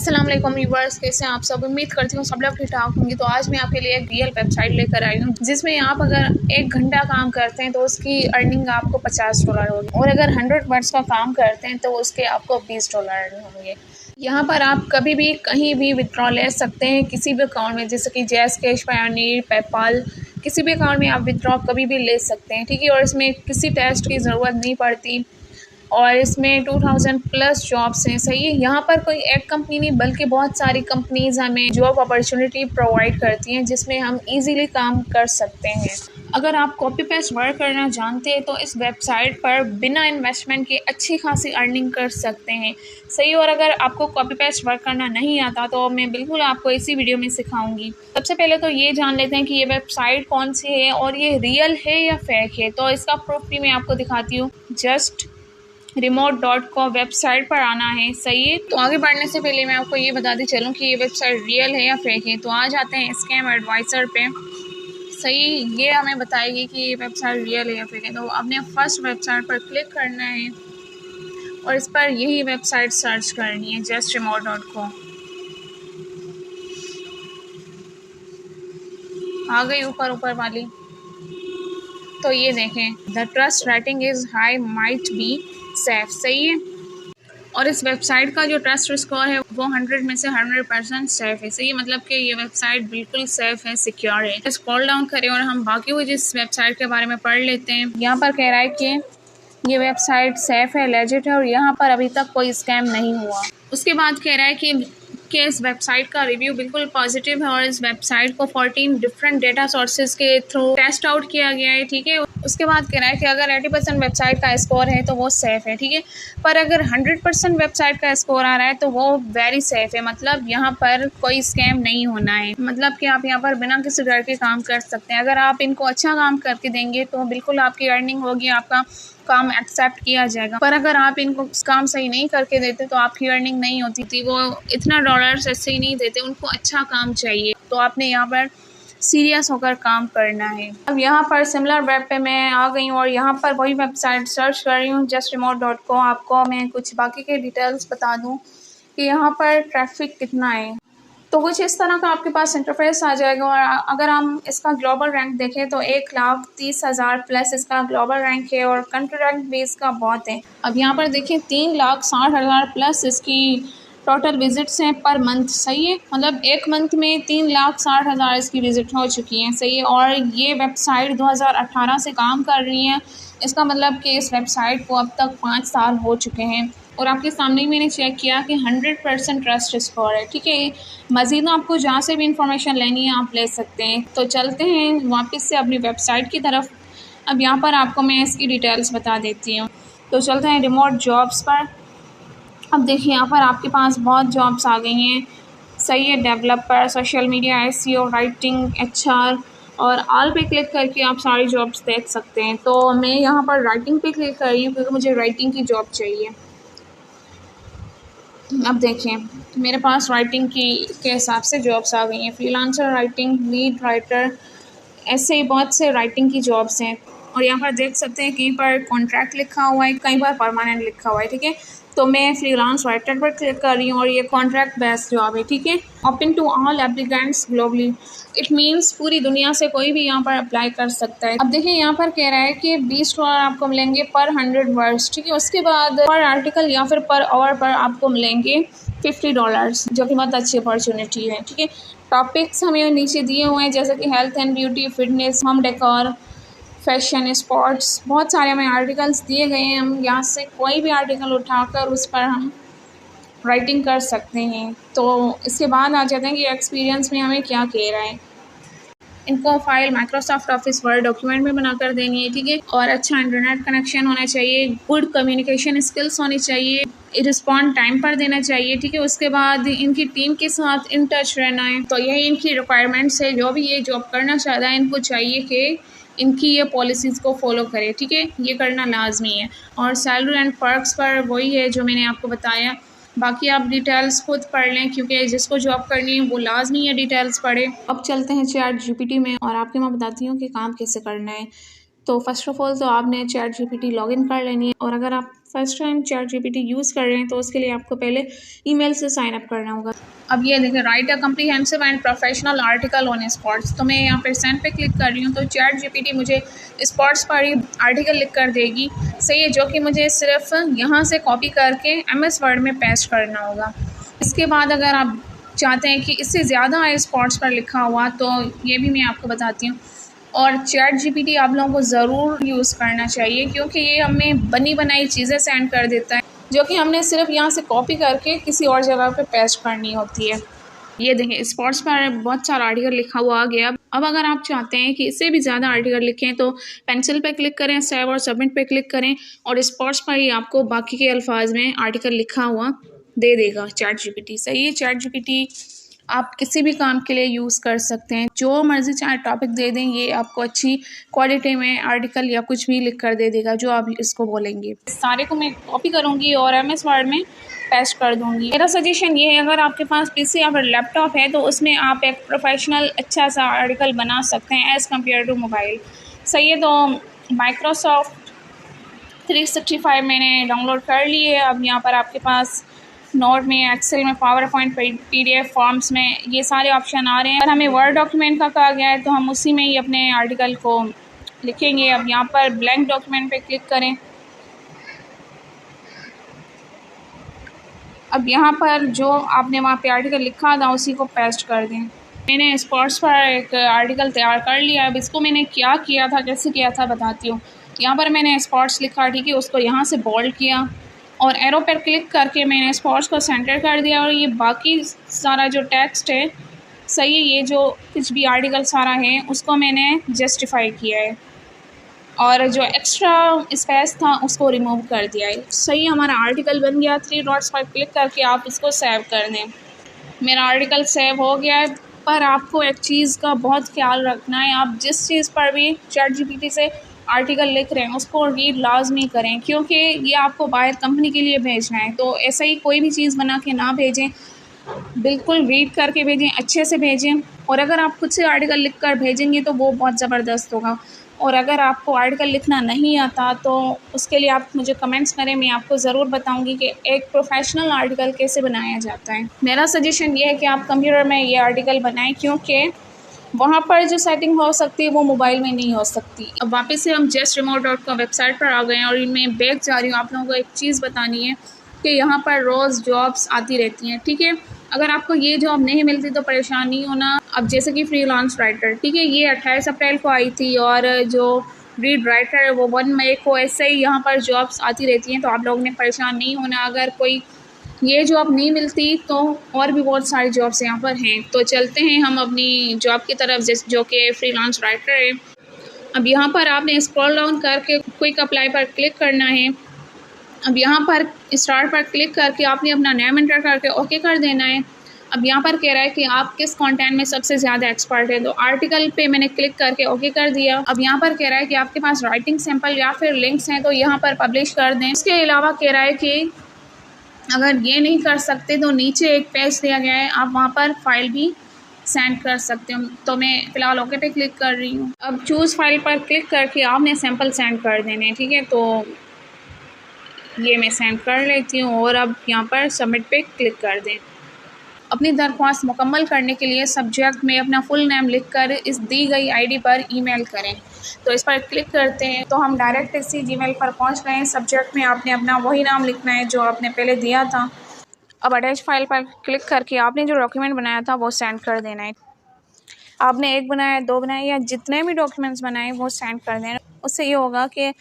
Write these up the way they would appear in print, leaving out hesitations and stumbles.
अस्सलाम वालेकुम व्यूअर्स, कैसे हैं आप सब। उम्मीद करती हूँ सब लोग ठीक ठाक होंगे। तो आज मैं आपके लिए एक रियल वेबसाइट लेकर आई हूँ जिसमें आप अगर 1 घंटा काम करते हैं तो उसकी अर्निंग आपको $50 होगी, और अगर 100 मिनट्स का काम करते हैं तो उसके आपको $20 अर्निंग होंगे। यहाँ पर आप कभी भी कहीं भी विड्रॉ ले सकते हैं किसी भी अकाउंट में, जैसे कि जैज़ कैश, पायोनियर, पेपाल, किसी भी अकाउंट में आप विड्रॉ कभी भी ले सकते हैं, ठीक है। और इसमें किसी टेस्ट की ज़रूरत नहीं पड़ती, और इसमें 2000 प्लस जॉब्स हैं। सही है, यहाँ पर कोई एक कंपनी नहीं बल्कि बहुत सारी कंपनीज़ हमें जॉब अपॉर्चुनिटी प्रोवाइड करती हैं जिसमें हम इजीली काम कर सकते हैं। अगर आप कॉपी पेस्ट वर्क करना जानते हैं तो इस वेबसाइट पर बिना इन्वेस्टमेंट के अच्छी खासी अर्निंग कर सकते हैं। सही, और अगर आपको कॉपी पेस्ट वर्क करना नहीं आता तो मैं बिल्कुल आपको इसी वीडियो में सिखाऊंगी। सबसे पहले तो ये जान लेते हैं कि ये वेबसाइट कौन सी है और ये रियल है या फेक है। तो इसका प्रूफ भी मैं आपको दिखाती हूँ। जस्ट remote.com वेबसाइट पर आना है। सही है, तो आगे बढ़ने से पहले मैं आपको ये बताती चलूँ कि ये वेबसाइट रियल है या फेक है। तो आ जाते हैं स्कैम एडवाइज़र पे। सही, ये हमें बताएगी कि ये वेबसाइट रियल है या फेक है। तो आपने फर्स्ट वेबसाइट पर क्लिक करना है और इस पर यही वेबसाइट सर्च करनी है, जस्ट remote.com। आ गई ऊपर वाली। तो ये देखें, the trust rating is high might be safe. सही है, और इस वेबसाइट का जो ट्रस्ट स्कोर है वो 100 में से 100% सेफ है। सही है, मतलब कि ये वेबसाइट बिल्कुल सेफ है, सिक्योर है। स्क्रॉल डाउन करें और हम बाकी हुई जिस वेबसाइट के बारे में पढ़ लेते हैं। यहाँ पर कह रहा है कि ये वेबसाइट सेफ है, लेजिट है, और यहाँ पर अभी तक कोई स्कैम नहीं हुआ। उसके बाद कह रहा है कि इस वेबसाइट का रिव्यू बिल्कुल पॉजिटिव है और इस वेबसाइट को 14 डिफरेंट डेटा सोर्सेज के थ्रू टेस्ट आउट किया गया है, ठीक है। उसके बाद कह रहा है कि अगर 80% वेबसाइट का स्कोर है तो वो सेफ़ है, ठीक है। पर अगर 100% वेबसाइट का स्कोर आ रहा है तो वो वेरी सेफ़ है, मतलब यहाँ पर कोई स्कैम नहीं होना है। मतलब कि आप यहाँ पर बिना किसी डर के काम कर सकते हैं। अगर आप इनको अच्छा काम करके देंगे तो बिल्कुल आपकी अर्निंग होगी, आपका काम एक्सेप्ट किया जाएगा। पर अगर आप इनको काम सही नहीं करके देते तो आपकी अर्निंग नहीं होती थी। वो इतना डॉलर्स ऐसे ही नहीं देते, उनको अच्छा काम चाहिए। तो आपने यहाँ पर सीरियस होकर काम करना है। अब यहाँ पर सिमिलर वेब पे मैं आ गई हूँ और यहाँ पर वही वेबसाइट सर्च कर रही हूँ, जस्ट remote.com। आपको मैं कुछ बाकी के डिटेल्स बता दूँ कि यहाँ पर ट्रैफिक कितना है। तो कुछ इस तरह का आपके पास इंटरफेस आ जाएगा। और अगर हम इसका ग्लोबल रैंक देखें तो 1,30,000 प्लस इसका ग्लोबल रैंक है, और कंट्री रैंक भी इसका बहुत है। अब यहाँ पर देखिए 3,60,000 प्लस इसकी टोटल विजिट्स हैं पर मंथ। सही है, मतलब एक मंथ में 3,60,000 इसकी विजिट हो चुकी हैं। सही है, और ये वेबसाइट 2018 से काम कर रही है। इसका मतलब कि इस वेबसाइट को अब तक 5 साल हो चुके हैं। और आपके सामने ही मैंने चेक किया कि 100% ट्रस्ट स्कोर है, ठीक है। मज़ीद आपको जहाँ से भी इंफॉर्मेशन लेनी है आप ले सकते हैं। तो चलते हैं वापस से अपनी वेबसाइट की तरफ। अब यहाँ पर आपको मैं इसकी डिटेल्स बता देती हूँ। तो चलते हैं रिमोट जॉब्स पर। अब देखिए यहाँ पर आपके पास बहुत जॉब्स आ गई हैं। सही है, developer, social media, SEO, writing, HR, और ऑल पे क्लिक करके आप सारी जॉब्स देख सकते हैं। तो मैं यहाँ पर राइटिंग पे क्लिक कर रही हूँ क्योंकि मुझे राइटिंग की जॉब चाहिए। अब देखिए मेरे पास राइटिंग के हिसाब से जॉब्स आ गई हैं। फ्रीलांसर राइटिंग, लीड राइटर, ऐसे ही बहुत से राइटिंग की जॉब्स हैं। और यहाँ पर देख सकते हैं कहीं पर कॉन्ट्रैक्ट लिखा हुआ है, कहीं पर परमानेंट लिखा हुआ है, ठीक है। तो मैं फ्रीलांस राइटर पर क्लिक कर रही हूँ और ये कॉन्ट्रैक्ट बेस्ड जॉब है, ठीक है। Open to all applicants globally, it means पूरी दुनिया से कोई भी यहाँ पर अप्लाई कर सकता है। अब देखिए यहाँ पर कह रहा है कि $20 आपको मिलेंगे पर 100 वर्ड्स, ठीक है। उसके बाद पर आर्टिकल या फिर पर आवर पर आपको मिलेंगे $50, जो कि बहुत अच्छी अपॉर्चुनिटी है, ठीक है। टॉपिक्स हमें नीचे दिए हुए हैं जैसे कि health and beauty, fitness, home decor, fashion, sports, बहुत सारे हमें आर्टिकल्स दिए गए हैं। हम यहाँ से कोई भी आर्टिकल उठाकर उस पर हम राइटिंग कर सकते हैं। तो इसके बाद आ जाते हैं कि एक्सपीरियंस में हमें क्या कह रहा है। इनको file Microsoft office word document में बनाकर देनी है, ठीक है। और अच्छा इंटरनेट कनेक्शन होना चाहिए, गुड कम्युनिकेशन स्किल्स होनी चाहिए, रिस्पॉन्ड टाइम पर देना चाहिए, ठीक है। उसके बाद इनकी टीम के साथ इन टच रहना है। तो यही इनकी रिक्वायरमेंट्स है। जो भी ये जॉब करना चाहता है इनको चाहिए कि इनकी ये पॉलिसीज़ को फॉलो करे, ठीक है। ये करना लाजमी है। और सैलरी एंड पर्क्स पर वही है जो मैंने आपको बताया। बाकी आप डिटेल्स खुद पढ़ लें क्योंकि जिसको जॉब करनी है वो लाजमी है डिटेल्स पढ़े। अब चलते हैं चैट जीपीटी में और आपके मैं बताती हूँ कि काम कैसे करना है। तो फर्स्ट ऑफ ऑल तो आपने चैट जीपीटी लॉगिन कर लेनी है, और अगर आप first time chat GPT use कर रहे हैं तो उसके लिए आपको पहले ईमेल से साइन अप करना होगा। अब ये देखिए, right a comprehensive and professional article on sports, तो मैं यहाँ पर सेंड पे क्लिक कर रही हूँ। तो चैट जीपीटी मुझे स्पोर्ट्स पर ही आर्टिकल लिख कर देगी, सही है, जो कि मुझे सिर्फ यहाँ से कॉपी करके MS वर्ड में पेस्ट करना होगा। इसके बाद अगर आप चाहते हैं कि इससे ज़्यादा है स्पोर्ट्स पर लिखा हुआ, तो ये भी मैं आपको बताती हूँ। और चैट जीपीटी आप लोगों को ज़रूर यूज़ करना चाहिए, क्योंकि ये हमें बनी बनाई चीज़ें सेंड कर देता है, जो कि हमने सिर्फ यहाँ से कॉपी करके किसी और जगह पे पेस्ट करनी होती है। ये देखें, स्पोर्ट्स पर बहुत सारा आर्टिकल लिखा हुआ आ गया। अब अगर आप चाहते हैं कि इससे भी ज़्यादा आर्टिकल लिखें तो पेंसिल पे क्लिक करें, सेव और सबमिट पे क्लिक करें, और स्पोर्ट्स पर ही आपको बाकी के अल्फाज में आर्टिकल लिखा हुआ दे देगा चैट जीपीटी। सही है, चैट जीपीटी आप किसी भी काम के लिए यूज़ कर सकते हैं, जो मर्ज़ी चाहे टॉपिक दे दें, ये आपको अच्छी क्वालिटी में आर्टिकल या कुछ भी लिख कर दे देगा जो आप इसको बोलेंगे। सारे को मैं कॉपी करूँगी और MS वर्ड में पेस्ट कर दूँगी। मेरा सजेशन ये है, अगर आपके पास PC या फिर लैपटॉप है तो उसमें आप एक प्रोफेशनल अच्छा सा आर्टिकल बना सकते हैं एज़ कम्पेयर टू मोबाइल। सही है, तो माइक्रोसॉफ्ट 365 मैंने डाउनलोड कर ली है। अब यहाँ पर आपके पास नोट में, एक्सेल में, पावर पॉइंट, PDF फॉर्म्स में ये सारे ऑप्शन आ रहे हैं। अगर हमें वर्ड डॉक्यूमेंट का कहा गया है तो हम उसी में ही अपने आर्टिकल को लिखेंगे। अब यहाँ पर ब्लैंक डॉक्यूमेंट पे क्लिक करें। अब यहाँ पर जो आपने वहाँ पे आर्टिकल लिखा था उसी को पेस्ट कर दें। मैंने स्पोर्ट्स पर एक आर्टिकल तैयार कर लिया। अब इसको मैंने क्या किया था, कैसे किया था बताती हूँ। यहाँ पर मैंने स्पोर्ट्स लिखा, ठीक है, उसको यहाँ से बोल्ड किया और एरो पर क्लिक करके मैंने स्पोर्ट्स को सेंटर कर दिया, और ये बाकी सारा जो टेक्स्ट है, सही है, ये जो कुछ भी आर्टिकल सारा है उसको मैंने जस्टिफाई किया है, और जो एक्स्ट्रा स्पेस था उसको रिमूव कर दिया है। सही, हमारा आर्टिकल बन गया। 3 डॉट्स पर क्लिक करके आप इसको सेव कर दें। मेरा आर्टिकल सेव हो गया है, पर आपको एक चीज़ का बहुत ख्याल रखना है, आप जिस चीज़ पर भी चैट जीपीटी से आर्टिकल लिख रहे हैं उसको रीड लाजमी करें, क्योंकि ये आपको बाहर कंपनी के लिए भेजना है। तो ऐसा ही कोई भी चीज़ बना के ना भेजें, बिल्कुल रीड करके भेजें, अच्छे से भेजें। और अगर आप खुद से आर्टिकल लिख कर भेजेंगे तो वो बहुत ज़बरदस्त होगा। और अगर आपको आर्टिकल लिखना नहीं आता तो उसके लिए आप मुझे कमेंट्स करें, मैं आपको ज़रूर बताऊंगी कि एक प्रोफेशनल आर्टिकल कैसे बनाया जाता है। मेरा सजेशन ये है कि आप कंप्यूटर में ये आर्टिकल बनाएं, क्योंकि वहाँ पर जो सेटिंग हो सकती है वो मोबाइल में नहीं हो सकती। अब वापस से हम justremote.com वेबसाइट पर आ गए हैं, और इनमें बैक जा रही हूँ। आप लोगों को एक चीज़ बतानी है कि यहाँ पर रोज़ जॉब्स आती रहती हैं, ठीक है। अगर आपको ये जॉब नहीं मिलती तो परेशान नहीं होना। अब जैसे कि फ्रीलांस राइटर, ठीक है, ये 28 अप्रैल को आई थी, और जो रीड राइटर है वो 1 मई को। ऐसे ही यहाँ पर जॉब्स आती रहती हैं, तो आप लोगों ने परेशान नहीं होना। अगर कोई ये जॉब नहीं मिलती तो और भी बहुत सारी जॉब्स यहाँ पर हैं। तो चलते हैं हम अपनी जॉब की तरफ, जो कि फ्रीलांस राइटर है। अब यहाँ पर आपने स्क्रॉल डाउन करके क्विक अप्लाई पर क्लिक करना है। अब यहाँ पर स्टार्ट पर क्लिक करके आपने अपना नेम एंटर करके ओके कर देना है। अब यहाँ पर कह रहा है कि आप किस कंटेंट में सबसे ज़्यादा एक्सपर्ट है, तो आर्टिकल पे मैंने क्लिक करके ओके कर दिया। अब यहाँ पर कह रहा है कि आपके पास राइटिंग सैंपल या फिर लिंक्स हैं, तो यहाँ पर पब्लिश कर दें। इसके अलावा कह रहा है कि अगर ये नहीं कर सकते तो नीचे एक पेज दिया गया है, आप वहाँ पर फाइल भी सेंड कर सकते हो। तो मैं फ़िलहाल ओके पे क्लिक कर रही हूँ। अब चूज़ फाइल पर क्लिक करके आपने सैंपल सेंड कर देने, ठीक है। तो ये मैं सेंड कर लेती हूँ, और अब यहाँ पर सबमिट पे क्लिक कर दें। अपनी दरख्वास्त मुकम्मल करने के लिए सब्जेक्ट में अपना फुल नेम लिखकर इस दी गई आईडी पर ईमेल करें। तो इस पर क्लिक करते हैं तो हम डायरेक्ट इसी जीमेल पर पहुंच गए हैं। सब्जेक्ट में आपने अपना वही नाम लिखना है जो आपने पहले दिया था। अब अटैच फाइल पर क्लिक करके आपने जो डॉक्यूमेंट बनाया था वो सेंड कर देना है। आपने 1 बनाया, 2 बनाए, या जितने भी डॉक्यूमेंट्स बनाए वो सेंड कर देना। उससे ये होगा कि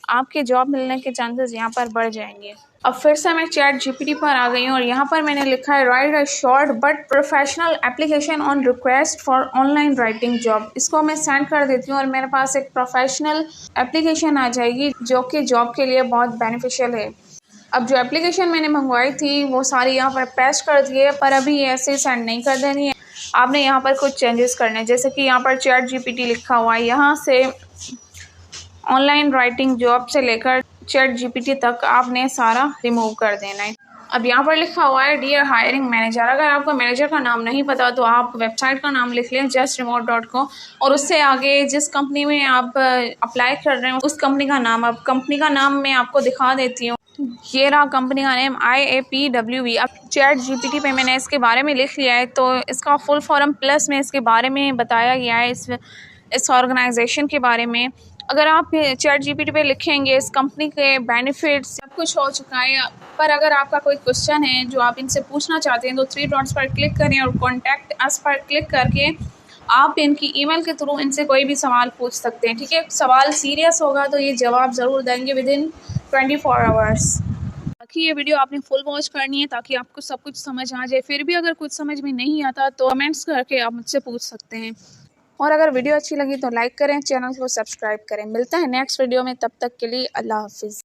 आपके जॉब मिलने के चांसेस यहाँ पर बढ़ जाएंगे। अब फिर से मैं चैट जीपीटी पर आ गई हूँ, और यहाँ पर मैंने लिखा है right a short but professional application on request for online writing job. इसको मैं सेंड कर देती हूँ, और मेरे पास एक प्रोफेशनल एप्लीकेशन आ जाएगी जो कि जॉब के लिए बहुत बेनिफिशियल है। अब जो एप्लीकेशन मैंने मंगवाई थी वो सारी यहाँ पर पेस्ट कर दी है, पर अभी ऐसे सेंड नहीं कर देनी है। आपने यहाँ पर कुछ चेंजेस करने हैं, जैसे कि यहाँ पर चैट जीपीटी लिखा हुआ है, यहाँ से ऑनलाइन राइटिंग जॉब से लेकर चैट जीपीटी तक आपने सारा रिमूव कर देना है। अब यहाँ पर लिखा हुआ है डियर हायरिंग मैनेजर। अगर आपको मैनेजर का नाम नहीं पता तो आप वेबसाइट का नाम लिख लें justremote.com और उससे आगे जिस कंपनी में आप अप्लाई कर रहे हैं उस कंपनी का नाम। अब कंपनी का नाम मैं आपको दिखा देती हूँ। ये रहा कंपनी का नेम IAPWV। अब ChatGPT पे मैंने इसके बारे में लिख लिया है तो इसका फुल फॉर्म प्लस में इसके बारे में बताया गया है, इस ऑर्गेनाइजेशन के बारे में। अगर आप ChatGPT पे लिखेंगे इस कंपनी के बेनिफिट्स सब कुछ हो चुका है। पर अगर आपका कोई क्वेश्चन है जो आप इनसे पूछना चाहते हैं तो 3 डॉट्स पर क्लिक करें और कॉन्टैक्ट अस पर क्लिक करके आप इनकी ईमेल के थ्रू इनसे कोई भी सवाल पूछ सकते हैं। ठीक है, सवाल सीरियस होगा तो ये जवाब ज़रूर देंगे विदिन 24 आवर्स। बाकी ये वीडियो आपने फुल वॉच करनी है ताकि आपको सब कुछ समझ आ जाए। फिर भी अगर कुछ समझ में नहीं आता तो कमेंट्स करके आप मुझसे पूछ सकते हैं। और अगर वीडियो अच्छी लगी तो लाइक करें, चैनल को सब्सक्राइब करें। मिलता है नेक्स्ट वीडियो में, तब तक के लिए अल्लाह हाफिज़।